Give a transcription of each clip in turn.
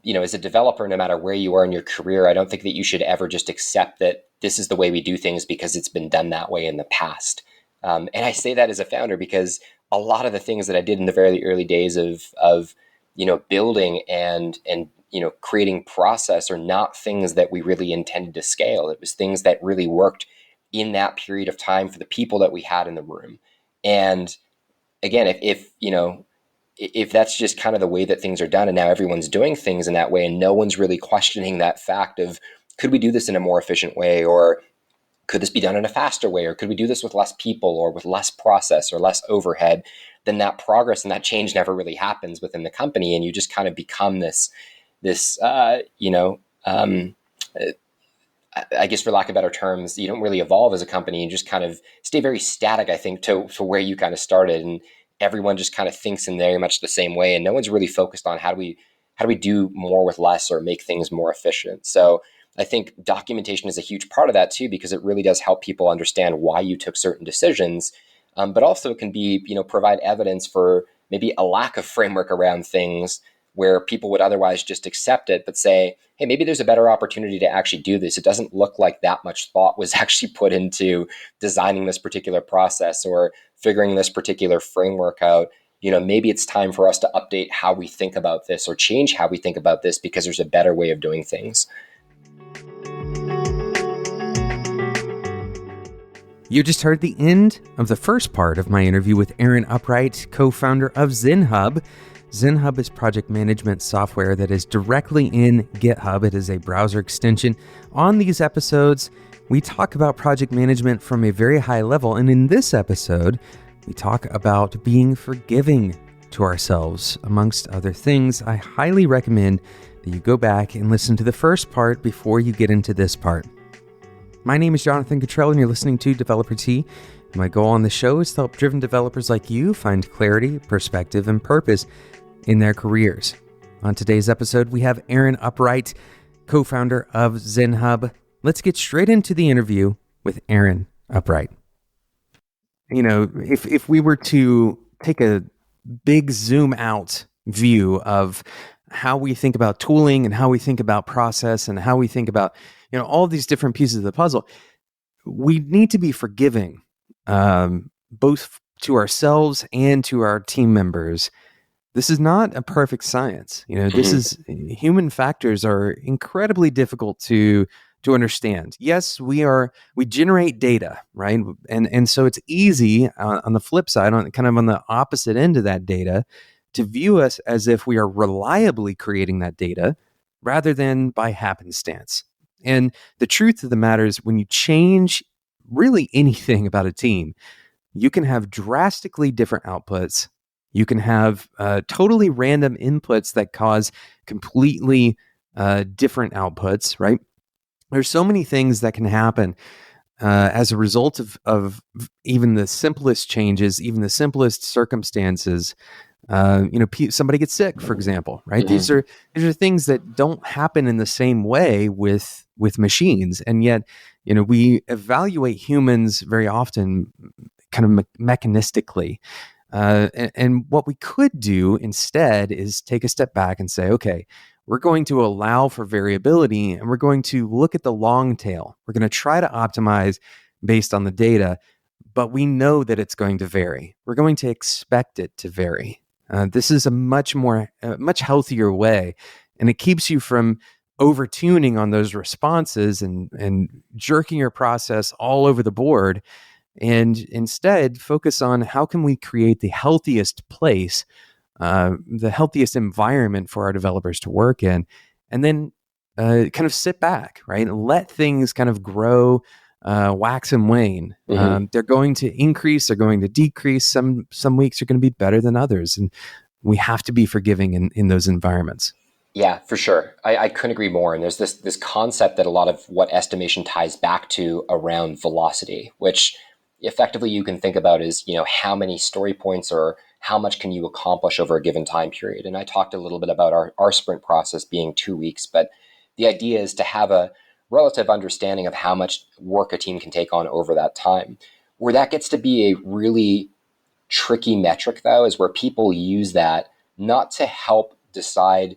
as a developer, no matter where you are in your career, I don't think that you should ever just accept that this is the way we do things because it's been done that way in the past. And I say that as a founder because a lot of the things that I did in the very early days of building and creating process are not things that we really intended to scale. It was things that really worked in that period of time for the people that we had in the room. And again, if that's just kind of the way that things are done, and now everyone's doing things in that way, and no one's really questioning that fact of, could we do this in a more efficient way, or could this be done in a faster way, or could we do this with less people or with less process or less overhead, then that progress and that change never really happens within the company. And you just kind of become this I guess, for lack of better terms, you don't really evolve as a company. You just kind of stay very static, I think, to where you kind of started. And everyone just kind of thinks in very much the same way. And no one's really focused on how do we do more with less or make things more efficient. So I think documentation is a huge part of that too, because it really does help people understand why you took certain decisions. But also it can be, provide evidence for maybe a lack of framework around things where people would otherwise just accept it, but say, hey, maybe there's a better opportunity to actually do this. It doesn't look like that much thought was actually put into designing this particular process or figuring this particular framework out. Maybe it's time for us to update how we think about this or change how we think about this because there's a better way of doing things. You just heard the end of the first part of my interview with Aaron Upright, co-founder of ZenHub. ZenHub is project management software that is directly in GitHub. It is a browser extension. On these episodes, we talk about project management from a very high level. And in this episode, we talk about being forgiving to ourselves, amongst other things. I highly recommend that you go back and listen to the first part before you get into this part. My name is Jonathan Cottrell, and you're listening to Developer Tea. My goal on the show is to help driven developers like you find clarity, perspective, and purpose in their careers. On today's episode, we have Aaron Upright, co-founder of ZenHub. Let's get straight into the interview with Aaron Upright. If we were to take a big zoom out view of how we think about tooling and how we think about process and how we think about, all these different pieces of the puzzle, we need to be forgiving, both to ourselves and to our team members. This is not a perfect science. This is human factors are incredibly difficult to understand. Yes, we generate data, right? And so it's easy on the flip side, on the opposite end of that data, to view us as if we are reliably creating that data rather than by happenstance. And the truth of the matter is, when you change really anything about a team, you can have drastically different outputs. You can have totally random inputs that cause completely different outputs, right? There's so many things that can happen as a result of even the simplest changes, even the simplest circumstances. Somebody gets sick, for example, right? Mm-hmm. These are things that don't happen in the same way with machines, and yet, we evaluate humans very often kind of mechanistically. And what we could do instead is take a step back and say, okay, we're going to allow for variability, and we're going to look at the long tail. We're going to try to optimize based on the data, but we know that it's going to vary. We're going to expect it to vary. This is a much healthier way, and it keeps you from over-tuning on those responses and jerking your process all over the board, and instead focus on how can we create the healthiest place, the healthiest environment for our developers to work in, and then kind of sit back, right? And let things kind of grow, wax and wane. Mm-hmm. They're going to increase, they're going to decrease. Some weeks are going to be better than others, and we have to be forgiving in those environments. Yeah, for sure. I couldn't agree more. And there's this concept that a lot of what estimation ties back to around velocity, which effectively you can think about as, how many story points or how much can you accomplish over a given time period. And I talked a little bit about our sprint process being 2 weeks, but the idea is to have a relative understanding of how much work a team can take on over that time. Where that gets to be a really tricky metric, though, is where people use that not to help decide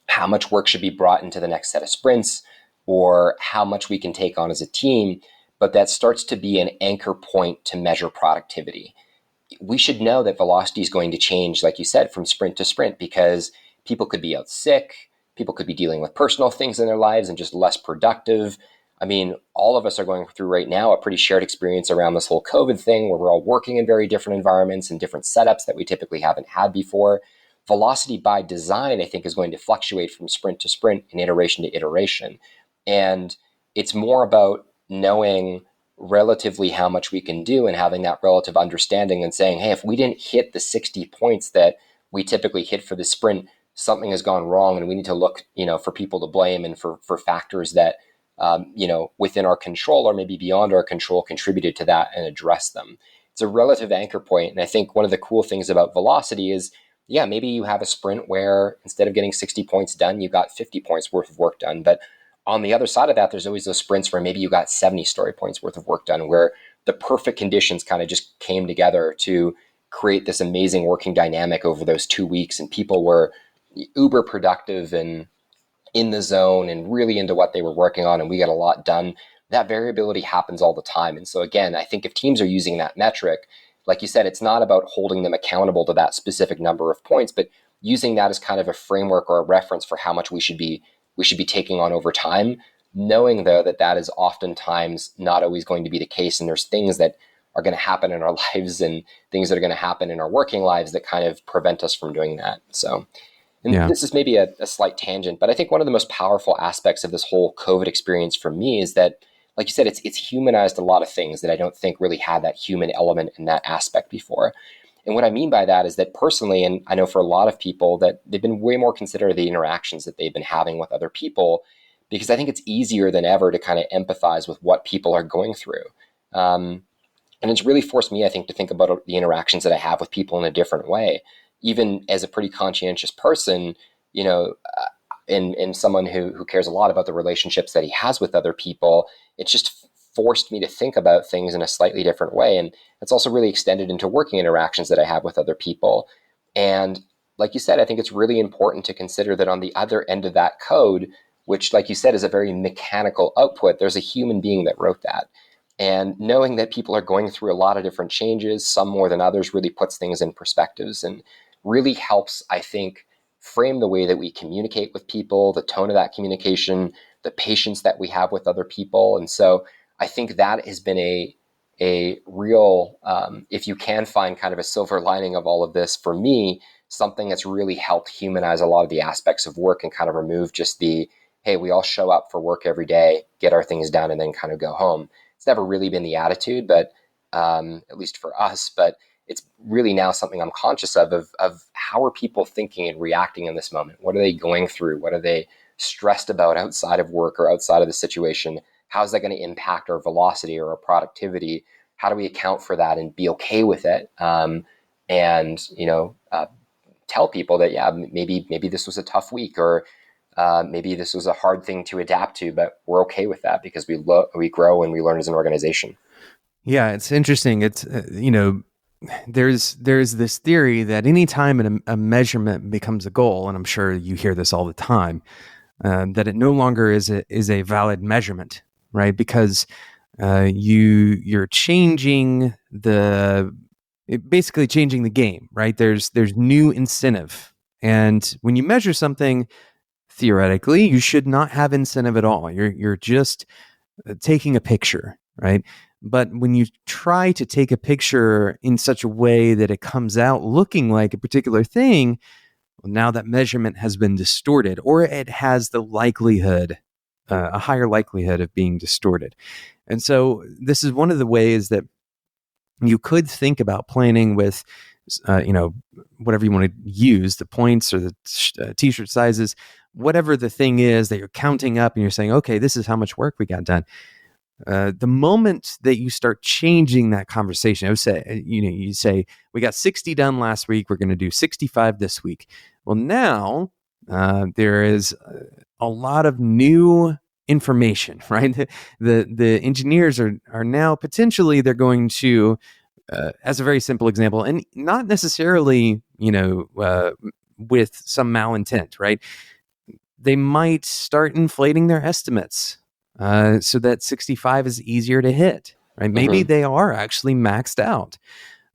how much work should be brought into the next set of sprints or how much we can take on as a team, but that starts to be an anchor point to measure productivity. We should know that velocity is going to change, like you said, from sprint to sprint, because people could be out sick, people could be dealing with personal things in their lives and just less productive. I mean, all of us are going through right now a pretty shared experience around this whole COVID thing where we're all working in very different environments and different setups that we typically haven't had before. Velocity by design, I think, is going to fluctuate from sprint to sprint and iteration to iteration. And it's more about knowing relatively how much we can do and having that relative understanding and saying, hey, if we didn't hit the 60 points that we typically hit for the sprint, something has gone wrong and we need to look, for people to blame and for factors that, within our control or maybe beyond our control contributed to that and address them. It's a relative anchor point. And I think one of the cool things about velocity is, yeah, maybe you have a sprint where instead of getting 60 points done, you got 50 points worth of work done. But on the other side of that, there's always those sprints where maybe you got 70 story points worth of work done, where the perfect conditions kind of just came together to create this amazing working dynamic over those 2 weeks. And people were uber productive and in the zone and really into what they were working on. And we got a lot done. That variability happens all the time. And so again, I think if teams are using that metric, like you said, it's not about holding them accountable to that specific number of points, but using that as kind of a framework or a reference for how much we should be taking on over time, knowing though that is oftentimes not always going to be the case. And there's things that are going to happen in our lives and things that are going to happen in our working lives that kind of prevent us from doing that. So, and Yeah. this is maybe a slight tangent, but I think one of the most powerful aspects of this whole COVID experience for me is that, like you said, it's humanized a lot of things that I don't think really had that human element in that aspect before. And what I mean by that is that personally, and I know for a lot of people, that they've been way more considerate of the interactions that they've been having with other people, because I think it's easier than ever to kind of empathize with what people are going through. And it's really forced me, I think, to think about the interactions that I have with people in a different way. Even as a pretty conscientious person, and someone who cares a lot about the relationships that he has with other people, it's just forced me to think about things in a slightly different way. And it's also really extended into working interactions that I have with other people. And like you said, I think it's really important to consider that on the other end of that code, which, like you said, is a very mechanical output, there's a human being that wrote that. And knowing that people are going through a lot of different changes, some more than others, really puts things in perspectives and really helps, I think, frame the way that we communicate with people, the tone of that communication, the patience that we have with other people. And so I think that has been a real, if you can find kind of a silver lining of all of this, for me, something that's really helped humanize a lot of the aspects of work and kind of remove just the, hey, we all show up for work every day, get our things done, and then kind of go home. It's never really been the attitude, but at least for us, but it's really now something I'm conscious of how are people thinking and reacting in this moment? What are they going through? What are they stressed about outside of work or outside of the situation? How is that going to impact our velocity or our productivity? How do we account for that and be okay with it? And tell people that, yeah, maybe this was a tough week, or maybe this was a hard thing to adapt to, but we're okay with that because we grow and we learn as an organization. Yeah, it's interesting. It's there's this theory that anytime a measurement becomes a goal, and I'm sure you hear this all the time, that it no longer is a valid measurement, right? Because you're changing basically changing the game, right? There's new incentive, and when you measure something, theoretically, you should not have incentive at all. You're just taking a picture, right? But when you try to take a picture in such a way that it comes out looking like a particular thing, well, now that measurement has been distorted, or it has the likelihood, a higher likelihood of being distorted. And so this is one of the ways that you could think about planning with, whatever you want to use, the points or the t-shirt sizes, whatever the thing is that you're counting up and you're saying, okay, this is how much work we got done. The moment that you start changing that conversation, I would say, you say, we got 60 done last week, we're going to do 65 this week. Well, now there is a lot of new information, right? The engineers are now potentially, they're going to, as a very simple example, and not necessarily, with some malintent, right? they might start inflating their estimates so that 65 is easier to hit, right? Maybe Mm-hmm. they are actually maxed out.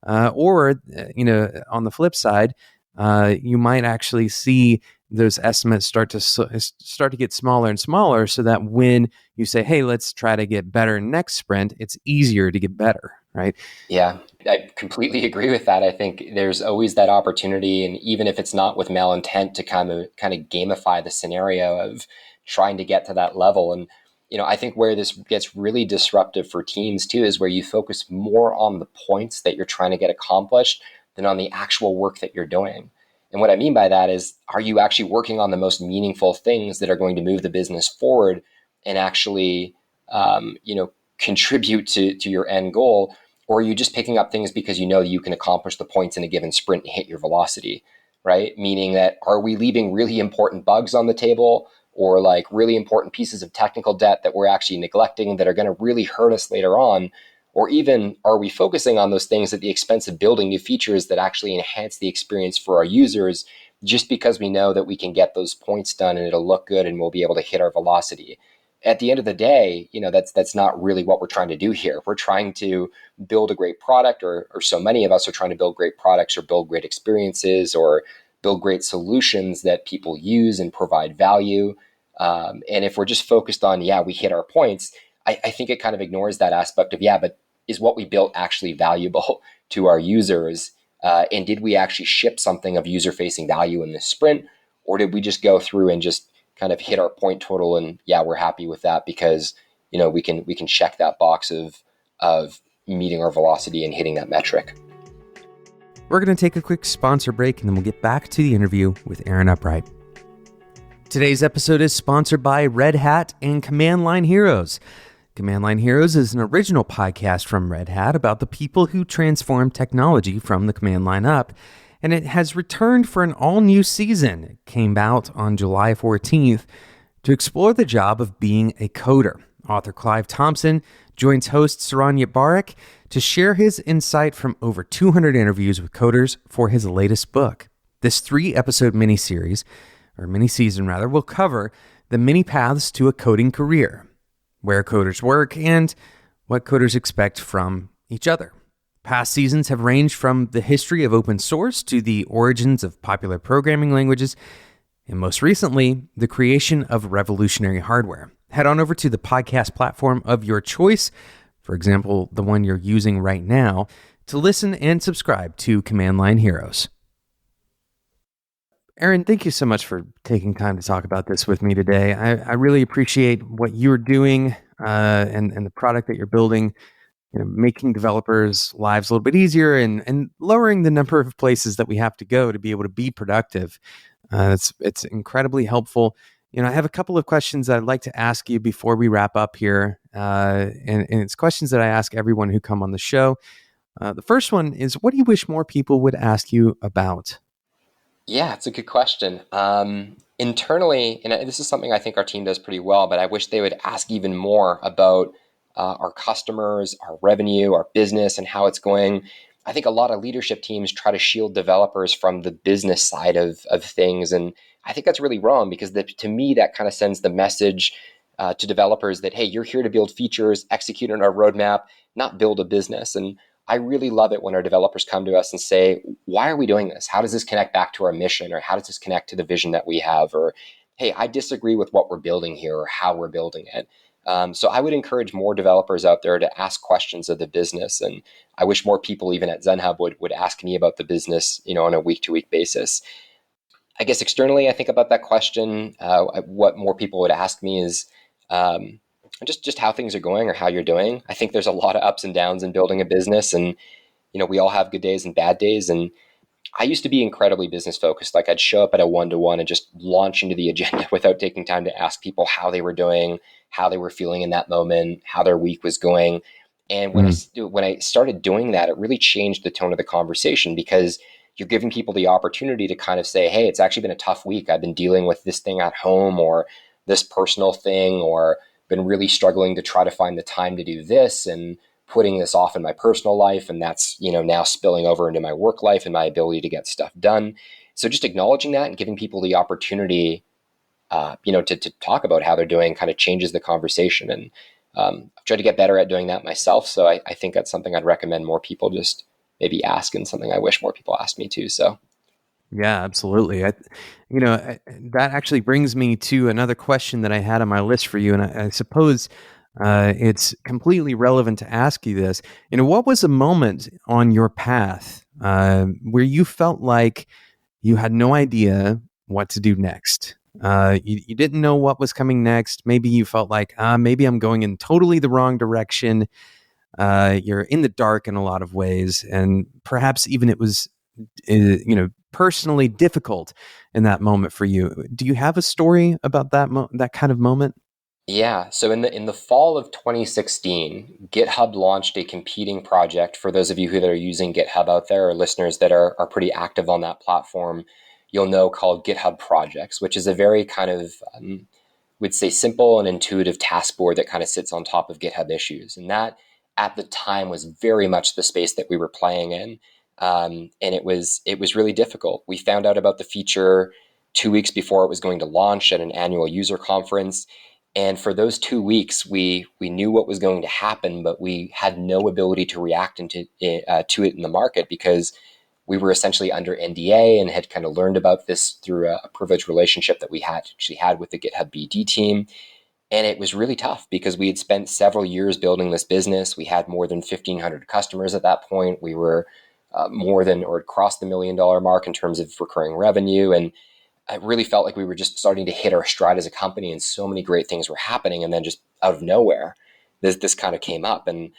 On the flip side, you might actually see those estimates start to get smaller and smaller, so that when you say, "Hey, let's try to get better next sprint," it's easier to get better, right? Yeah, I completely agree with that. I think there's always that opportunity, and even if it's not with malintent, to kind of gamify the scenario of trying to get to that level. And I think where this gets really disruptive for teams too is where you focus more on the points that you're trying to get accomplished than on the actual work that you're doing. And what I mean by that is, are you actually working on the most meaningful things that are going to move the business forward and actually, contribute to your end goal? Or are you just picking up things because you know you can accomplish the points in a given sprint and hit your velocity, right? Meaning that, are we leaving really important bugs on the table, or like really important pieces of technical debt that we're actually neglecting that are going to really hurt us later on? Or even, are we focusing on those things at the expense of building new features that actually enhance the experience for our users, just because we know that we can get those points done and it'll look good and we'll be able to hit our velocity? At the end of the day, that's not really what we're trying to do here. We're trying to build a great product, or so many of us are trying to build great products or build great experiences or build great solutions that people use and provide value. And if we're just focused on, yeah, we hit our points, I think it kind of ignores that aspect of, yeah, but is what we built actually valuable to our users? And did we actually ship something of user-facing value in this sprint? Or did we just go through and just kind of hit our point total and, yeah, we're happy with that because we can check that box of meeting our velocity and hitting that metric. We're going to take a quick sponsor break, and then we'll get back to the interview with Aaron Upright. Today's episode is sponsored by Red Hat and Command Line Heroes. Command Line Heroes is an original podcast from Red Hat about the people who transform technology from the command line up, and it has returned for an all-new season. It came out on July 14th to explore the job of being a coder. Author Clive Thompson joins host Saron Yitbarek to share his insight from over 200 interviews with coders for his latest book. This 3-episode mini-season will cover the many paths to a coding career, where coders work, and what coders expect from each other. Past seasons have ranged from the history of open source to the origins of popular programming languages, and most recently, the creation of revolutionary hardware. Head on over to the podcast platform of your choice, for example, the one you're using right now, to listen and subscribe to Command Line Heroes. Aaron, thank you so much for taking time to talk about this with me today. I really appreciate what you're doing and the product that you're building, making developers' lives a little bit easier and lowering the number of places that we have to go to be able to be productive. It's incredibly helpful. I have a couple of questions that I'd like to ask you before we wrap up here, and it's questions that I ask everyone who come on the show. The first one is, what do you wish more people would ask you about? Yeah, it's a good question. Internally, and this is something I think our team does pretty well, but I wish they would ask even more about our customers, our revenue, our business, and how it's going. I think a lot of leadership teams try to shield developers from the business side of things. And I think that's really wrong, because to me, that kind of sends the message to developers that, hey, you're here to build features, execute on our roadmap, not build a business. And I really love it when our developers come to us and say, why are we doing this? How does this connect back to our mission? Or how does this connect to the vision that we have? Or, hey, I disagree with what we're building here or how we're building it. So I would encourage more developers out there to ask questions of the business. And I wish more people, even at ZenHub, would ask me about the business, on a week-to-week basis. I guess externally, I think about that question. What more people would ask me is just how things are going or how you're doing. I think there's a lot of ups and downs in building a business, and we all have good days and bad days. And I used to be incredibly business focused. Like, I'd show up at a one-to-one and just launch into the agenda without taking time to ask people how they were doing, how they were feeling in that moment, how their week was going. And when I started doing that, it really changed the tone of the conversation, because you're giving people the opportunity to kind of say, hey, it's actually been a tough week. I've been dealing with this thing at home, or this personal thing, or been really struggling to try to find the time to do this, and putting this off in my personal life. And that's, now spilling over into my work life and my ability to get stuff done. So just acknowledging that and giving people the opportunity to talk about how they're doing kind of changes the conversation. And I've tried to get better at doing that myself. So I think that's something I'd recommend more people just maybe ask, and something I wish more people asked me too. So Yeah, absolutely. That actually brings me to another question that I had on my list for you, and I suppose it's completely relevant to ask you this. What was a moment on your path where you felt like you had no idea what to do next? You didn't know what was coming next. Maybe you felt like, maybe I'm going in totally the wrong direction. You're in the dark in a lot of ways, and perhaps even it was personally difficult in that moment for you. Do you have a story about that kind of moment? yeah, so in the fall of 2016, GitHub launched a competing project. For those of you that are using GitHub out there, or listeners that are pretty active on that platform, you'll know, called GitHub Projects, which is a very kind of would say simple and intuitive task board that kind of sits on top of GitHub issues. And that at the time was very much the space that we were playing in. And it was really difficult. We found out about the feature 2 weeks before it was going to launch at an annual user conference. And for those 2 weeks, we knew what was going to happen, but we had no ability to react to it in the market, because we were essentially under NDA and had kind of learned about this through a privileged relationship that we had actually had with the GitHub BD team. And it was really tough because we had spent several years building this business. We had more than 1,500 customers at that point. We were more than, or crossed the $1 million mark in terms of recurring revenue. And I really felt like we were just starting to hit our stride as a company, and so many great things were happening. And then just out of nowhere, this kind of came up. And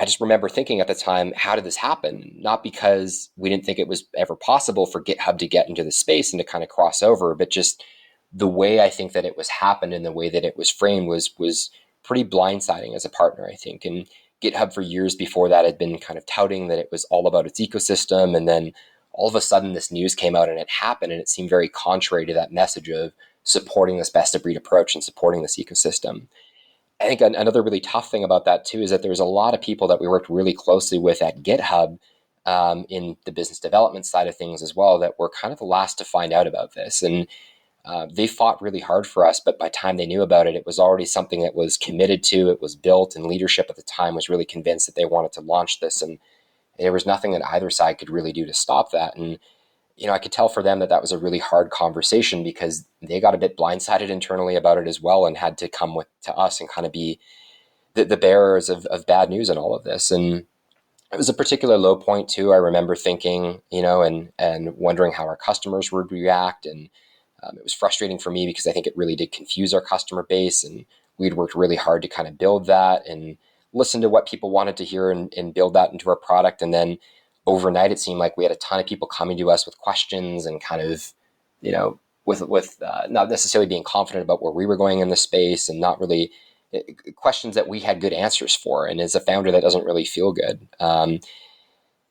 I just remember thinking at the time, how did this happen? Not because we didn't think it was ever possible for GitHub to get into the space and to kind of cross over, but just the way I think that it was happened and the way that it was framed was pretty blindsiding as a partner, I think. And GitHub for years before that had been kind of touting that it was all about its ecosystem. And then all of a sudden this news came out and it happened, and it seemed very contrary to that message of supporting this best of breed approach and supporting this ecosystem. I think another really tough thing about that too is that there's a lot of people that we worked really closely with at GitHub, in the business development side of things as well, that were kind of the last to find out about this. And they fought really hard for us, but by the time they knew about it, it was already something that was committed to, it was built, and leadership at the time was really convinced that they wanted to launch this. And there was nothing that either side could really do to stop that. And I could tell for them that that was a really hard conversation, because they got a bit blindsided internally about it as well, and had to come to us and kind of be the bearers of bad news in all of this. And it was a particular low point too. I remember thinking, and wondering how our customers would react. And it was frustrating for me because I think it really did confuse our customer base, and we'd worked really hard to kind of build that and listen to what people wanted to hear, and build that into our product. And then overnight, it seemed like we had a ton of people coming to us with questions, and kind of, with not necessarily being confident about where we were going in the space, and not really questions that we had good answers for. And as a founder, that doesn't really feel good. And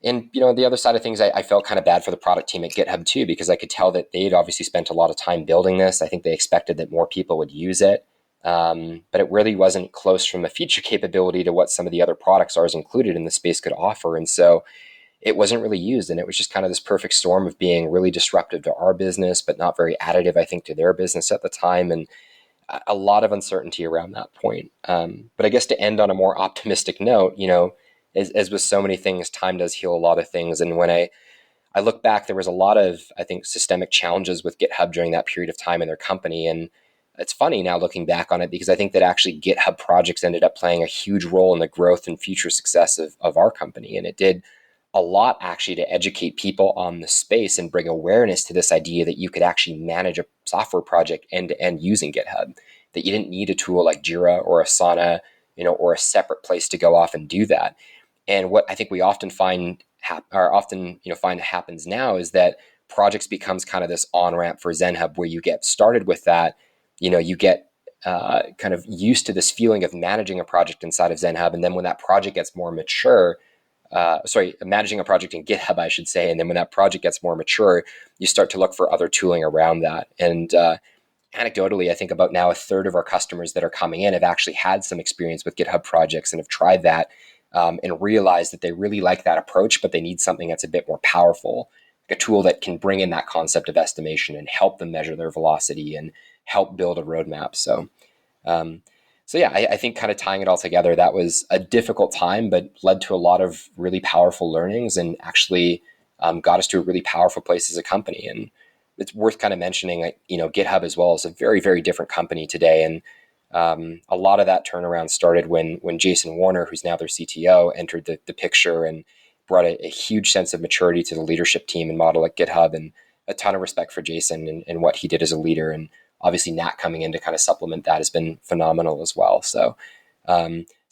the other side of things, I felt kind of bad for the product team at GitHub too, because I could tell that they'd obviously spent a lot of time building this. I think they expected that more people would use it, but it really wasn't close from a feature capability to what some of the other products ours included in the space could offer. And so it wasn't really used, and it was just kind of this perfect storm of being really disruptive to our business, but not very additive, I think, to their business at the time. And a lot of uncertainty around that point. But I guess to end on a more optimistic note, as with so many things, time does heal a lot of things. And when I look back, there was a lot of, I think, systemic challenges with GitHub during that period of time in their company. And it's funny now looking back on it, because I think that actually GitHub projects ended up playing a huge role in the growth and future success of our company. And it did a lot actually to educate people on the space and bring awareness to this idea that you could actually manage a software project end to end using GitHub, that you didn't need a tool like Jira or Asana, or a separate place to go off and do that. And what I think we often find find happens now is that projects becomes kind of this on-ramp for ZenHub, where you get started with that, you get kind of used to this feeling of managing a project inside of ZenHub. And then when that project gets more mature, managing a project in GitHub, I should say. And then when that project gets more mature, you start to look for other tooling around that. And anecdotally, I think about now a third of our customers that are coming in have actually had some experience with GitHub projects and have tried that, and realized that they really like that approach, but they need something that's a bit more powerful. a tool that can bring in that concept of estimation and help them measure their velocity and help build a roadmap. Um, so yeah, I think kind of tying it all together, that was a difficult time, but led to a lot of really powerful learnings and actually got us to a really powerful place as a company. And it's worth kind of mentioning, like, GitHub as well is a very, very different company today. And a lot of that turnaround started when Jason Warner, who's now their CTO, entered the picture and brought a huge sense of maturity to the leadership team and model at GitHub, and a ton of respect for Jason and what he did as a leader. And obviously Nat coming in to kind of supplement that has been phenomenal as well. So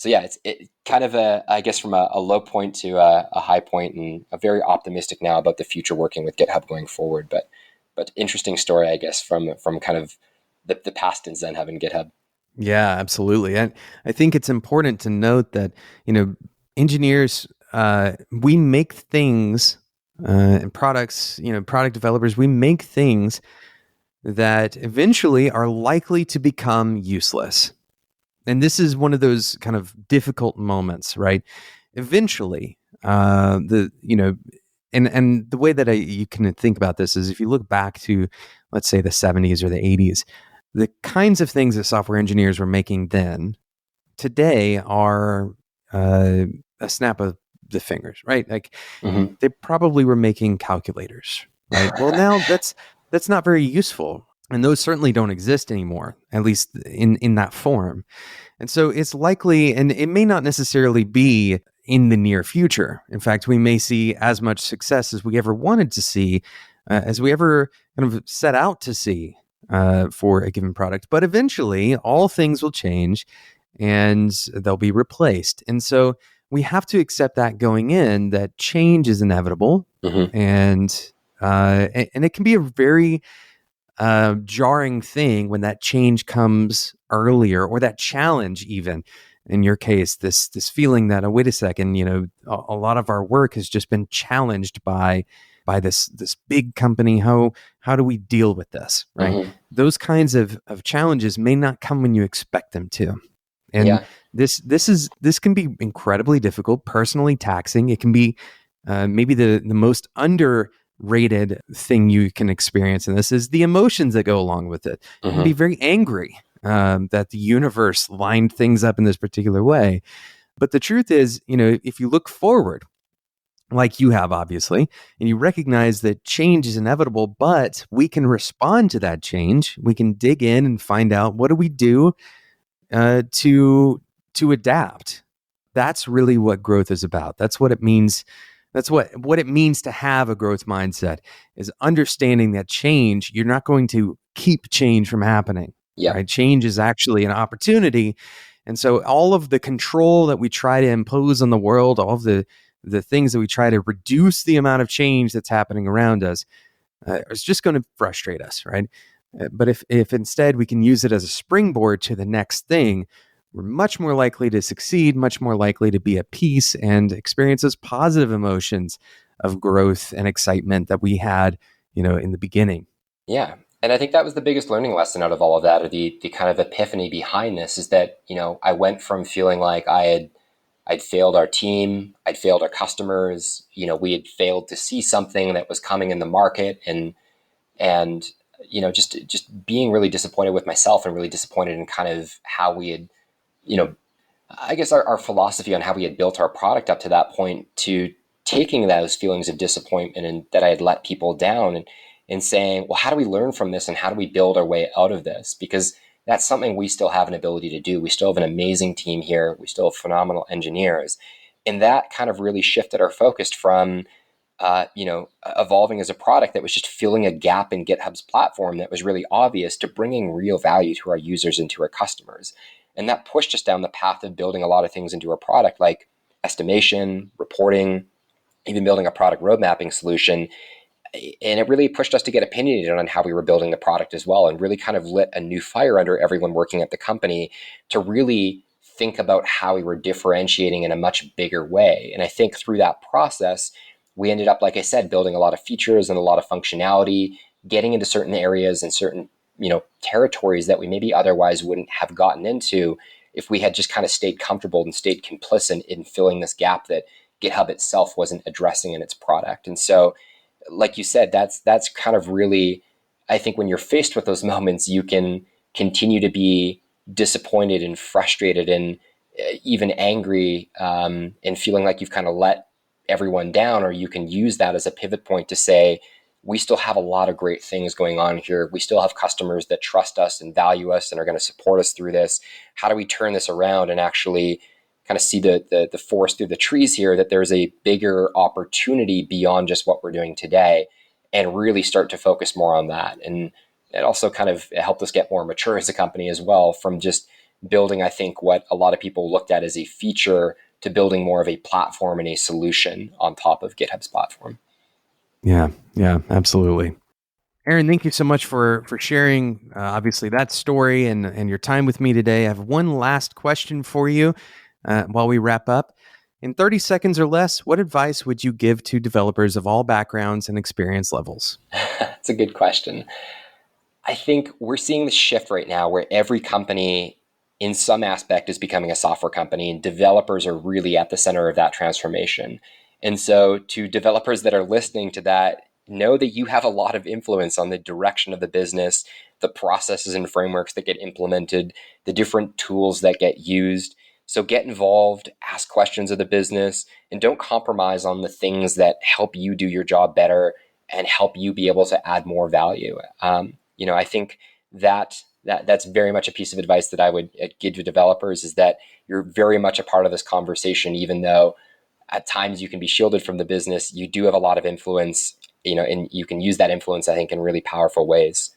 yeah, it kind of I guess from a low point to a high point, and I'm very optimistic now about the future working with GitHub going forward. But interesting story, I guess, from kind of the past in ZenHub and GitHub. Yeah, absolutely. And I think it's important to note that, engineers, we make things and products, product developers, we make things that eventually are likely to become useless. And this is one of those kind of difficult moments, right? Eventually, and the way that you can think about this is if you look back to, let's say, the 70s or the 80s, the kinds of things that software engineers were making then, today are a snap of the fingers, right? Like Mm-hmm. they probably were making calculators, right? Well, now that's not very useful, and those certainly don't exist anymore, at least in that form. And so it's likely, and it may not necessarily be in the near future. In fact, we may see as much success as we ever wanted to see, as we ever kind of set out to see for a given product. But eventually, all things will change and they'll be replaced. And so we have to accept that going in, that change is inevitable. Mm-hmm. And it can be a very jarring thing when that change comes earlier, or that challenge, even in your case, this feeling that, oh, wait a second, a lot of our work has just been challenged by this big company. How do we deal with this, right? Mm-hmm. Those kinds of challenges may not come when you expect them to. And Yeah. this can be incredibly difficult, personally taxing. It can be maybe the most underrated thing you can experience in this is the emotions that go along with it. You can be Mm-hmm. very angry that the universe lined things up in this particular way. But the truth is, if you look forward, like you have, obviously, and you recognize that change is inevitable, but we can respond to that change. We can dig in and find out, what do we do to adapt. That's really what growth is about. That's what it means. That's what it means to have a growth mindset, is understanding that change, you're not going to keep change from happening. Yeah. Right? Change is actually an opportunity. And so all of the control that we try to impose on the world, all of the things that we try to reduce the amount of change that's happening around us, is just going to frustrate us, right? But if instead we can use it as a springboard to the next thing, we're much more likely to succeed, much more likely to be at peace and experience those positive emotions of growth and excitement that we had, in the beginning. Yeah. And I think that was the biggest learning lesson out of all of that, or the kind of epiphany behind this, is that, I went from feeling like I'd failed our team, I'd failed our customers, we had failed to see something that was coming in the market, and just being really disappointed with myself and really disappointed in kind of how we had, I guess our philosophy on how we had built our product up to that point, to taking those feelings of disappointment and that I had let people down, and saying, well, how do we learn from this and how do we build our way out of this? Because that's something we still have an ability to do. We still have an amazing team here. We still have phenomenal engineers. And that kind of really shifted our focus from, evolving as a product that was just filling a gap in GitHub's platform that was really obvious, to bringing real value to our users and to our customers. And that pushed us down the path of building a lot of things into our product, like estimation, reporting, even building a product road mapping solution. And it really pushed us to get opinionated on how we were building the product as well, and really kind of lit a new fire under everyone working at the company to really think about how we were differentiating in a much bigger way. And I think through that process, we ended up, like I said, building a lot of features and a lot of functionality, getting into certain areas and certain, territories that we maybe otherwise wouldn't have gotten into if we had just kind of stayed comfortable and stayed complicit in filling this gap that GitHub itself wasn't addressing in its product. And so like you said, that's kind of really, I think when you're faced with those moments, you can continue to be disappointed and frustrated and even angry, and feeling like you've kind of let everyone down, or you can use that as a pivot point to say, we still have a lot of great things going on here. We still have customers that trust us and value us and are going to support us through this. How do we turn this around and actually kind of see the forest through the trees here, that there's a bigger opportunity beyond just what we're doing today, and really start to focus more on that. And it also kind of helped us get more mature as a company as well, from just building, I think, what a lot of people looked at as a feature to building more of a platform and a solution on top of GitHub's platform. Yeah, absolutely. Aaron, thank you so much for sharing, obviously, that story and your time with me today. I have one last question for you while we wrap up. In 30 seconds or less, what advice would you give to developers of all backgrounds and experience levels? That's a good question. I think we're seeing this shift right now where every company in some aspect is becoming a software company, and developers are really at the center of that transformation. And so to developers that are listening to that, know that you have a lot of influence on the direction of the business, the processes and frameworks that get implemented, the different tools that get used. So get involved, ask questions of the business, and don't compromise on the things that help you do your job better and help you be able to add more value. I think that's very much a piece of advice that I would give to developers, is that you're very much a part of this conversation, even though at times you can be shielded from the business. You do have a lot of influence, and you can use that influence, I think, in really powerful ways.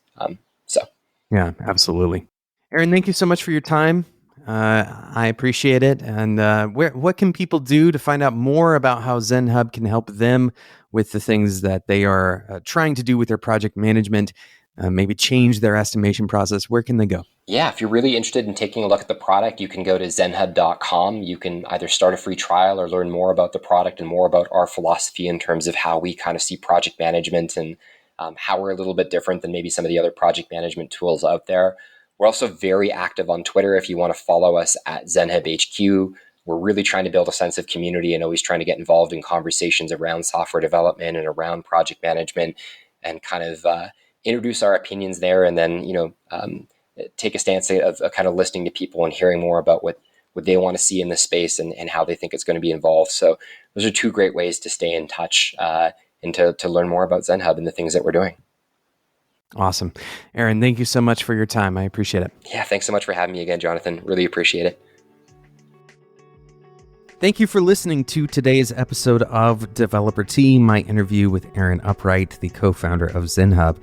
Yeah, absolutely. Aaron, thank you so much for your time. I appreciate it. And what can people do to find out more about how ZenHub can help them with the things that they are trying to do with their project management, maybe change their estimation process? Where can they go? Yeah, if you're really interested in taking a look at the product, you can go to zenhub.com. You can either start a free trial or learn more about the product and more about our philosophy in terms of how we kind of see project management, and how we're a little bit different than maybe some of the other project management tools out there. We're also very active on Twitter if you want to follow us at ZenHubHQ. We're really trying to build a sense of community and always trying to get involved in conversations around software development and around project management, and kind of introduce our opinions there, and then take a stance of kind of listening to people and hearing more about what they want to see in the space and how they think it's going to be involved. So those are two great ways to stay in touch and to learn more about ZenHub and the things that we're doing. Awesome. Aaron, thank you so much for your time. I appreciate it. Yeah, thanks so much for having me again, Jonathan. Really appreciate it. Thank you for listening to today's episode of Developer Tea, my interview with Aaron Upright, the co-founder of ZenHub.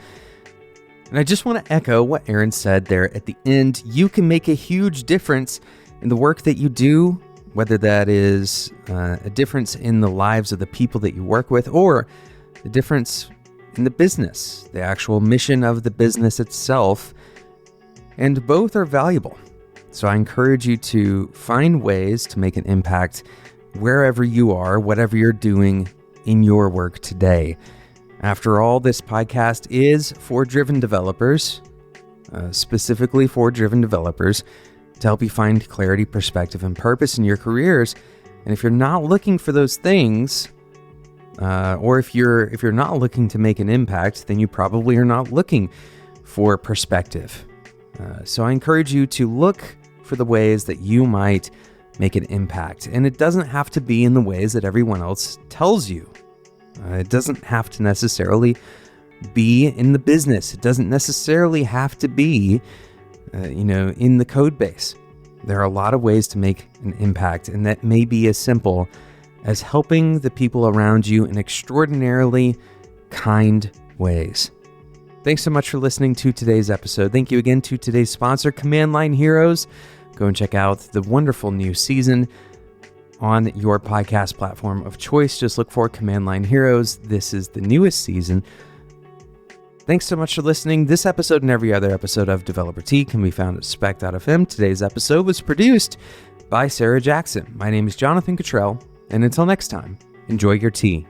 And I just want to echo what Aaron said there at the end. You can make a huge difference in the work that you do, whether that is a difference in the lives of the people that you work with, or the difference in the business, the actual mission of the business itself. And both are valuable. So I encourage you to find ways to make an impact wherever you are, whatever you're doing in your work today. After all, this podcast is for driven developers, specifically for driven developers, to help you find clarity, perspective, and purpose in your careers. And if you're not looking for those things, or if you're not looking to make an impact, then you probably are not looking for perspective. So I encourage you to look for the ways that you might make an impact. And it doesn't have to be in the ways that everyone else tells you. It doesn't have to necessarily be in the business. It doesn't necessarily have to be, in the code base. There are a lot of ways to make an impact, and that may be as simple as helping the people around you in extraordinarily kind ways. Thanks so much for listening to today's episode. Thank you again to today's sponsor, Command Line Heroes. Go and check out the wonderful new season on your podcast platform of choice. Just look for Command Line Heroes. This is the newest season. Thanks so much for listening. This episode and every other episode of Developer Tea can be found at spec.fm. Today's episode was produced by Sarah Jackson. My name is Jonathan Cottrell, and until next time, enjoy your tea.